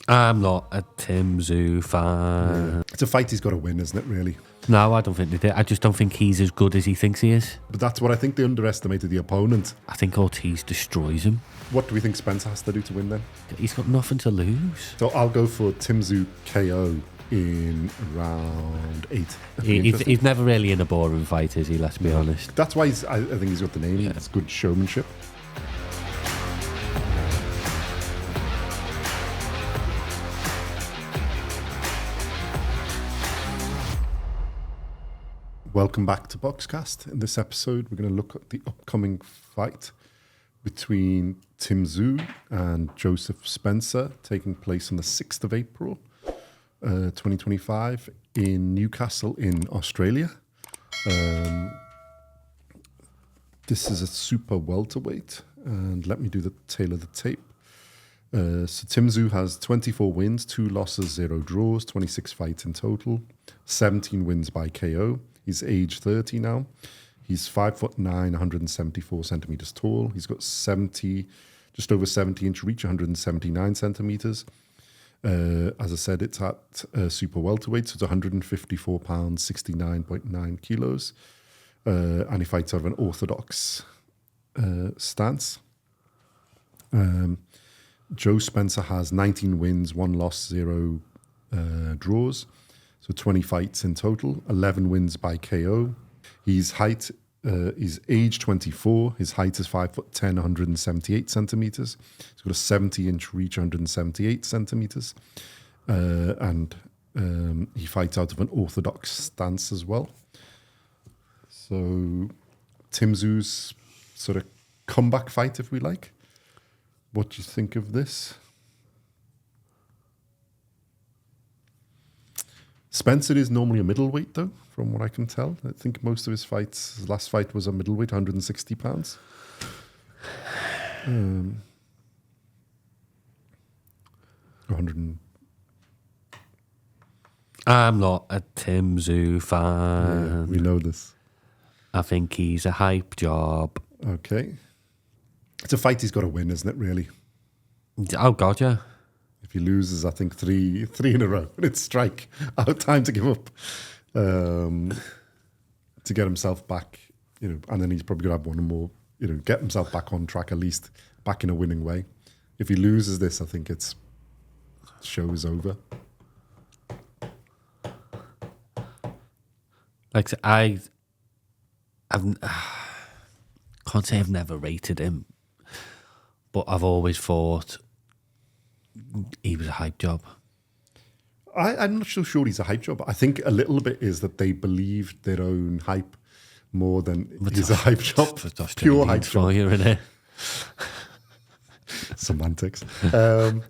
I'm not a Tszyu fan. Yeah. It's a fight he's got to win, isn't it, really? No, I don't think they did. I just don't think he's as good as he thinks he is. But that's what I think. They underestimated the opponent. I think Ortiz destroys him. What do we think Spencer has to do to win then? He's got nothing to lose. So I'll go for Tszyu KO in round 8. He's never really in a boring fight, is he? Let's be honest. That's why I think he's got the name. Yeah. It's good showmanship. Welcome back to BoxCast. In this episode, we're going to look at the upcoming fight between Tszyu and Joseph Spencer, taking place on the 6th of April, 2025, in Newcastle in Australia. This is a super welterweight, and let me do the tail of the tape. So Tszyu has 24 wins, 2 losses, 0 draws, 26 fights in total, 17 wins by KO. He's age 30 now. He's 5'9", 174 centimeters tall. He's got just over 70-inch reach, 179 centimeters. As I said, it's at super welterweight, so it's 154 pounds, 69.9 kilos. And he fights out of an orthodox stance. Joe Spencer has 19 wins, 1 loss, 0 draws. So 20 fights in total, 11 wins by KO. His height is age 24. His height is 5'10", 178 centimeters. He's got a 70-inch reach, 178 centimeters. And he fights out of an orthodox stance as well. So Tszyu's sort of comeback fight, if we like. What do you think of this? Spencer is normally a middleweight, though, from what I can tell. I think most of his fights, his last fight was a middleweight, 160 pounds. 100. I'm not a Tszyu fan. Yeah, we know this. I think he's a hype job. Okay. It's a fight he's got to win, isn't it, really? Oh, God, yeah. If he loses, I think three in a row, and it's strike out, time to give up, to get himself back, and then he's probably going to have one more, get himself back on track, at least back in a winning way. If he loses this, I think show is over. Like, can't say I've never rated him, but I've always thought he was a hype job. I'm not so sure he's a hype job. I think a little bit is that they believed their own hype more than he's a hype job. Pure hype job. You, innit? Semantics. I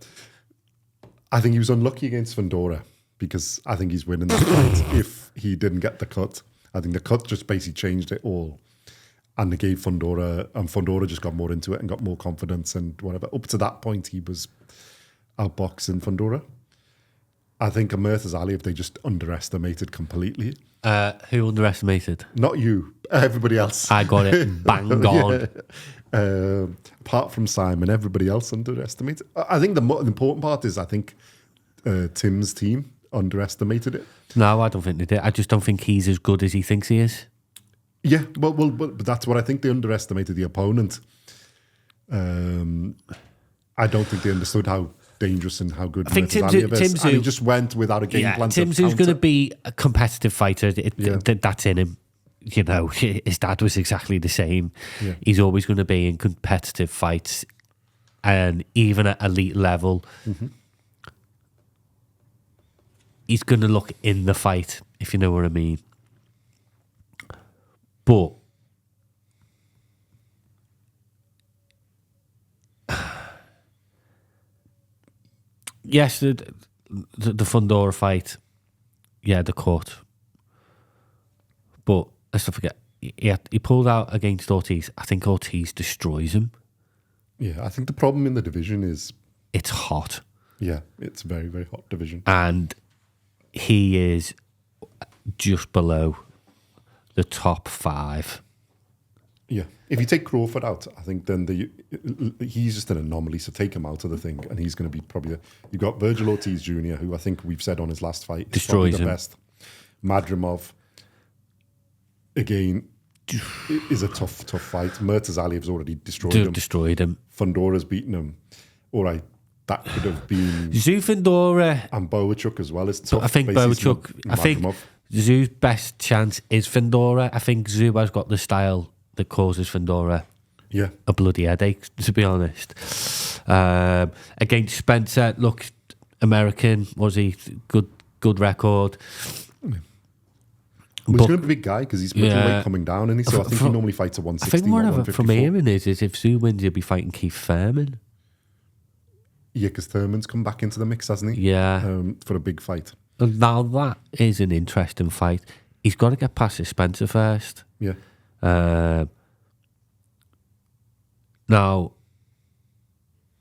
think he was unlucky against Fundora because I think he's winning the fight if he didn't get the cut. I think the cut just basically changed it all. And they gave Fundora, and Fundora just got more into it and got more confidence and whatever. Up to that point, he was outboxing Fundora. I think Amirth's Aliyev, they just underestimated completely. Who underestimated? Not you, everybody else. I got it bang on. Yeah. Apart from Simon, everybody else underestimated. I think the important part is I think Tim's team underestimated it. No, I don't think they did. I just don't think he's as good as he thinks he is. Yeah, but that's what I think. They underestimated the opponent. I don't think they understood how dangerous and how good Tszyu is. And he just went without a game plan. Tszyu's going to be a competitive fighter. That's in him. His dad was exactly the same. Yeah. He's always going to be in competitive fights, and even at elite level, he's going to look in the fight, if you know what I mean. But yes, the Fundora fight, the cut. But let's not forget, he pulled out against Ortiz. I think Ortiz destroys him. Yeah, I think the problem in the division is it's hot. Yeah, it's a very, very hot division. And he is just below the top 5 Yeah. If you take Crawford out, I think then he's just an anomaly. So take him out of the thing, and he's going to be probably you've got Virgil Ortiz Jr., who I think we've said on his last fight destroys the him. Best. Madrimov again is a tough fight. Murtazaliyev's already destroyed him. Fundora's beaten him. All right, that could have been Tszyu, Fundora, and Boachuk as well. Is tough. I think Boachuk. I think Tszyu's best chance is Fundora. I think Tszyu has got the style that causes Fundora a bloody headache, to be honest. Against Spencer, look, American, was he? Good record. Well, he's going to be a big guy because he's middleweight coming down, and so I think he normally fights at 160. I think what from hearing is if Tszyu wins, he'll be fighting Keith Thurman. Yeah, because Thurman's come back into the mix, hasn't he? Yeah. For a big fight. Now that is an interesting fight. He's got to get past his Spencer first. Yeah. Now,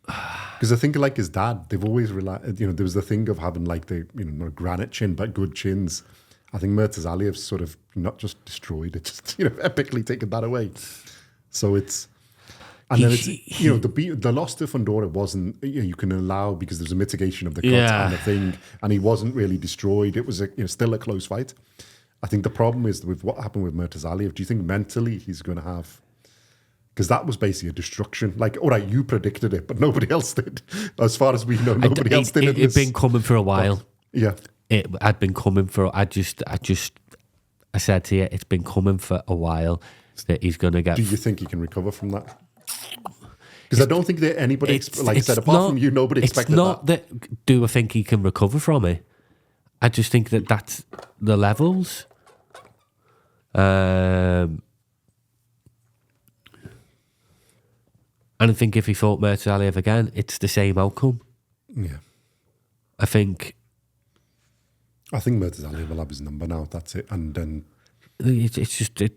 because I think like his dad, they've always relied. There was the thing of having like the not a granite chin, but good chins. I think Murtazaliyev's sort of not just destroyed it, just epically taken that away. So it's. And then it's the loss to Fundora wasn't you can allow because there's a mitigation of the cut and the thing, and he wasn't really destroyed. It was still a close fight. I think the problem is with what happened with Murtazaliyev. Do you think mentally he's going to have? Because that was basically a destruction. Like, all right, you predicted it, but nobody else did. As far as we know, nobody else did. It had been coming for a while. It had been coming for. I said to you, it's been coming for a while that he's going to get. Do you think he can recover from that? Because I don't think that anybody, like I said, apart from you, nobody expected that. It's not that. Do I think he can recover from it? I just think that that's the levels. And I think if he fought Murtazaliev again, it's the same outcome. Yeah. I think Murtazaliev will have his number now. That's it. And then it's the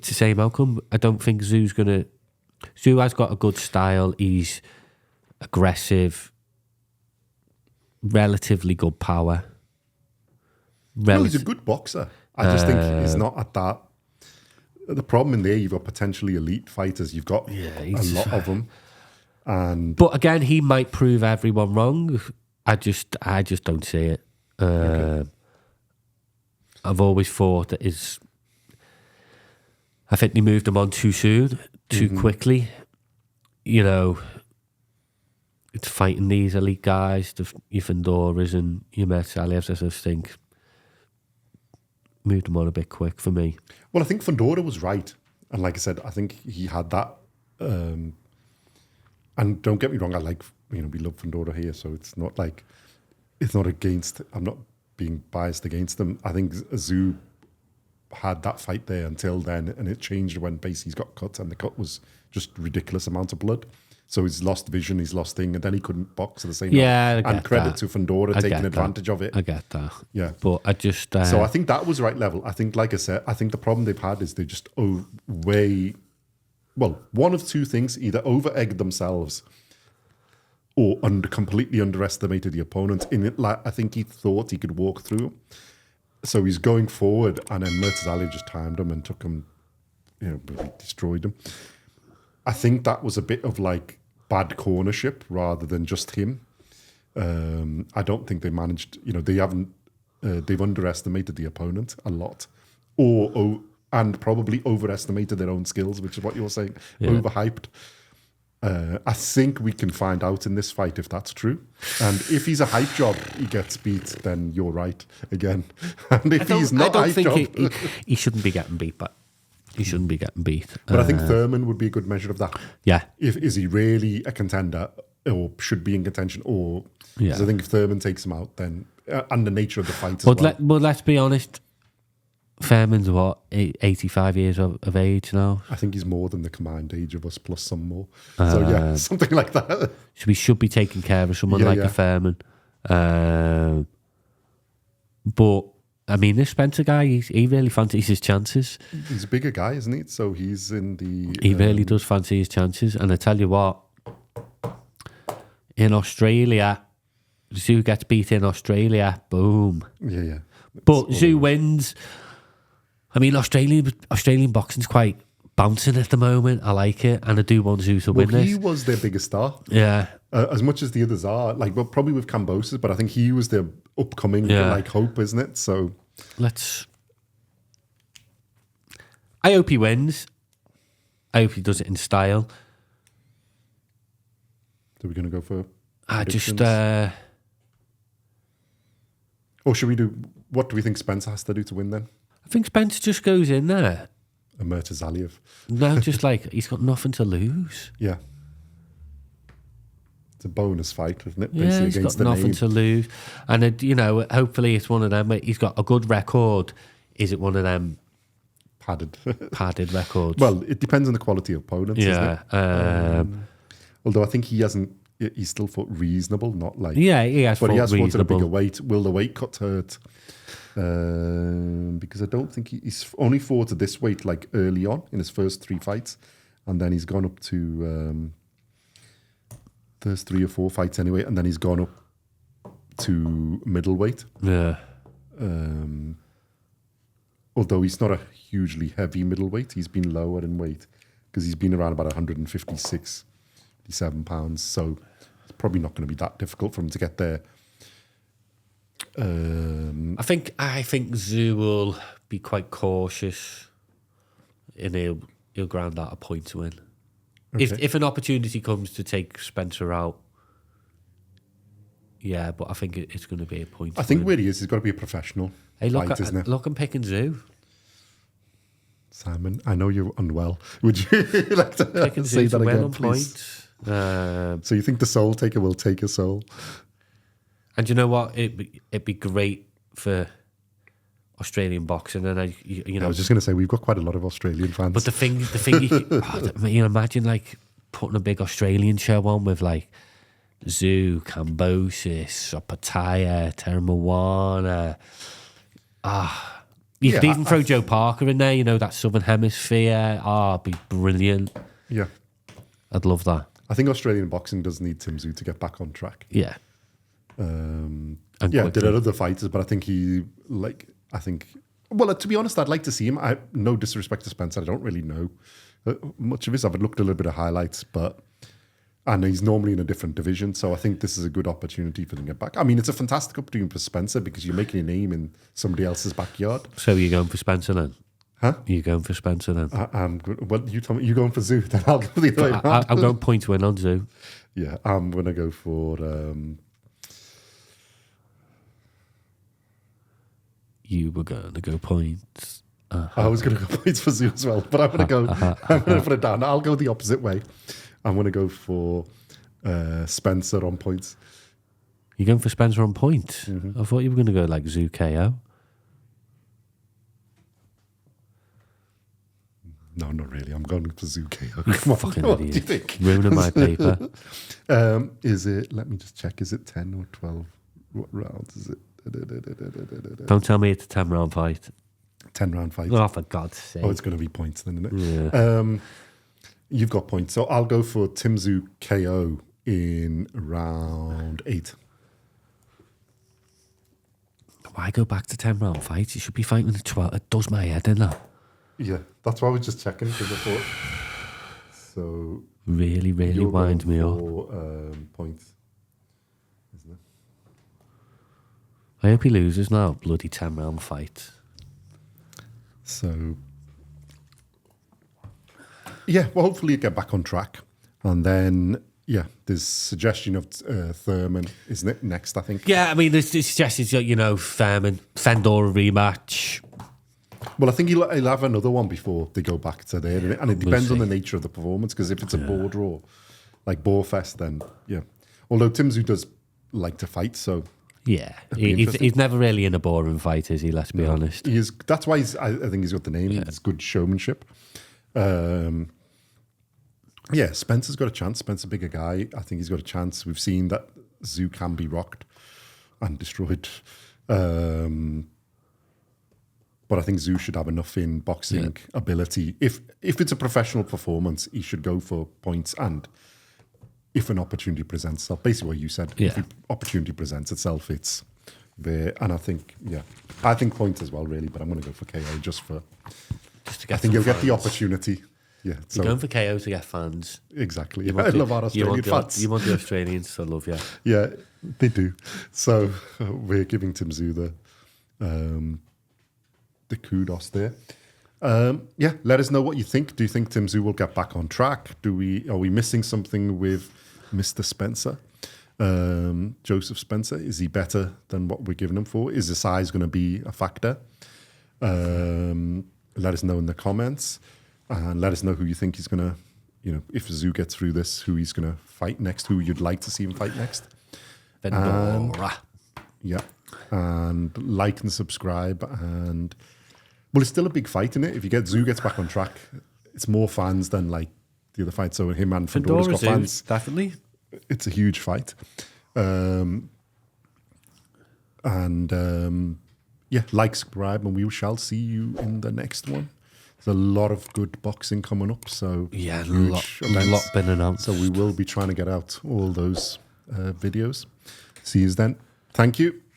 same outcome. I don't think Tszyu has got a good style. He's aggressive, relatively good power. He's a good boxer. I just think he's not at that. The problem in there, you've got potentially elite fighters. You've got a lot of them. But again, he might prove everyone wrong. I just don't see it. I've always thought that I think they moved him on too soon, too quickly. It's fighting these elite guys, your Fundoras and your Murtazalievs. I just think moved him on a bit quick for me. Well, I think Fundora was right. And like I said, I think he had that. And don't get me wrong, we love Fundora here, so it's not against, I'm not being biased against them. I think Tszyu had that fight there until then, and it changed when Basie's got cut, and the cut was just ridiculous amount of blood. So he's lost vision, he's lost thing, and then he couldn't box at the same time. And credit to Fundora taking advantage of it. I get that. Yeah. But I just... so I think that was the right level. I think, like I said, I think the problem they've had is they just one of two things, either over-egged themselves or completely underestimated the opponent. I think he thought he could walk through. So he's going forward, and then Murtazaliev just timed him and took him, destroyed him. I think that was a bit of bad cornership rather than just him. I don't think they managed, they've underestimated the opponent a lot, and probably overestimated their own skills, which is what you're saying, overhyped. I think we can find out in this fight if that's true. And if he's a hype job, he gets beat, then you're right again. And if he's not a hype job... he shouldn't be getting beat, but he shouldn't be getting beat. But I think Thurman would be a good measure of that. Yeah. Is he really a contender or should be in contention? Or because I think if Thurman takes him out, then... and the nature of the fight as well. But let's be honest... Thurman's 85 years of age now. I think he's more than the combined age of us plus some more. So something like that. So we should be taking care of someone like a Thurman. But I mean, this Spencer guy, he really fancies his chances. He's a bigger guy, isn't he? So he's in the. He really does fancy his chances, and I tell you what, in Australia, Tszyu gets beat in Australia. Boom. Yeah. But Tszyu wins. I mean, Australian boxing's quite bouncing at the moment. I like it, and I do want Tszyu to win this. He was their biggest star. Yeah. As much as the others are, like, well, probably with Kambosos, but I think he was their upcoming like hope, isn't it? So I hope he wins. I hope he does it in style. So we're going to go for or should we do, what do we think Spencer has to do to win then? I think Spencer just goes in there. And Murtaza Aliyev. No, just like, he's got nothing to lose. Yeah. It's a bonus fight, isn't it? Yeah, he's got nothing to lose. And, hopefully it's one of them. He's got a good record. Is it one of them padded records? Well, it depends on the quality of opponents, isn't it? Although I think he's still fought reasonable, not like... Yeah, he has fought reasonable. But he has fought at a bigger weight. Will the weight cut hurt? Because I don't think he's only fought at this weight like early on in his first 3 fights. And then he's gone up to... there's 3 or 4 fights anyway, and then he's gone up to middleweight. Yeah. Although he's not a hugely heavy middleweight, he's been lower in weight because he's been around about 156, 57 pounds. So it's probably not going to be that difficult for him to get there. I think Tszyu will be quite cautious, and he'll ground out a point to win. Okay. If an opportunity comes to take Spencer out, yeah, but I think it's going to be a point. I think where he is, he's got to be a professional. Hey, look, I'm picking Tszyu. Simon, I know you're unwell. Would you like to say that again, please? So you think the soul taker will take a soul? And you know what? It'd be great for Australian boxing, and I was just going to say we've got quite a lot of Australian fans. But the thing, imagine like putting a big Australian show on with like Tszyu, Kambosos, Opataya, Teramawana. You could even throw Joe Parker in there. That Southern Hemisphere. It'd be brilliant. Yeah, I'd love that. I think Australian boxing does need Tszyu to get back on track. Yeah. There are other fighters, but I think well, to be honest, I'd like to see him. No disrespect to Spencer, I don't really know much of his. I've looked at a little bit of highlights, and he's normally in a different division, so I think this is a good opportunity for them to get back. I mean, it's a fantastic opportunity for Spencer because you're making a name in somebody else's backyard. So you're going for Spencer then? Huh? You're going for Spencer then? I'm good. Well, you tell me, you're going for Tszyu, then I'll go the other way around. I'm going point to win on Tszyu. Yeah, I'm going to go for... You were going to go points. I was going to go points for Tszyu as well, but I'm going to put it down. I'll go the opposite way. I'm going to go for Spencer on points. You're going for Spencer on points? Mm-hmm. I thought you were going to go like Tszyu KO. No, not really. I'm going for Tszyu KO. Come on, fucking what idiot. Do you think? Ruining my paper. Is it, let me just check, is it 10 or 12? What rounds is it? Don't tell me it's a 10-round fight. 10-round fight. Oh, for God's sake. Oh, it's going to be points then, isn't it? Yeah. You've got points. So I'll go for Tszyu KO in round 8. Why go back to 10-round fights? You should be fighting at 12. It does my head in that. Yeah, that's why I was just checking because I thought. So really winds me up. Points, isn't it? I hope he loses now. Bloody 10-round fight. So yeah, well, hopefully you get back on track, and then there's suggestion of Thurman, isn't it? Next, I think. Yeah, I mean, there's suggestions, Thurman, Fendor rematch. Well, I think he'll have another one before they go back to there, and it depends on the nature of the performance. Because if it's a bore draw, like Borefest, then yeah. Although Tszyu does like to fight, so yeah, he's never really in a boring fight, is he? Let's be honest. He is. That's why I think he's got the name. Yeah. It's good showmanship. Spencer's got a chance. Spencer's a bigger guy. I think he's got a chance. We've seen that Tszyu can be rocked and destroyed. But I think Tszyu should have enough in boxing ability. If it's a professional performance, he should go for points. And if an opportunity presents itself, basically what you said, if an opportunity presents itself, it's there. And I think points as well, really. But I'm going to go for KO just to get. I think he'll get the opportunity. Yeah, You're going for KO to get fans. Exactly. You I want love our Australian fans. You want the Australians to love you. Yeah, they do. So we're giving Tszyu the kudos there. Yeah, let us know what you think. Do you think Tszyu will get back on track? Are we missing something with Mr. Spencer? Joseph Spencer, is he better than what we're giving him for? Is the size going to be a factor? Let us know in the comments, and let us know who you think he's going to, if Tszyu gets through this, who he's going to fight next, who you'd like to see him fight next. Vendora. Yeah, and like and subscribe, and well, it's still a big fight, isn't it? If Tszyu gets back on track, it's more fans than like the other fight. So him and Vendora's got fans. Definitely. It's a huge fight. Yeah, like, subscribe, and we shall see you in the next one. There's a lot of good boxing coming up. So yeah, a lot been announced. So we will be trying to get out all those videos. See you then. Thank you.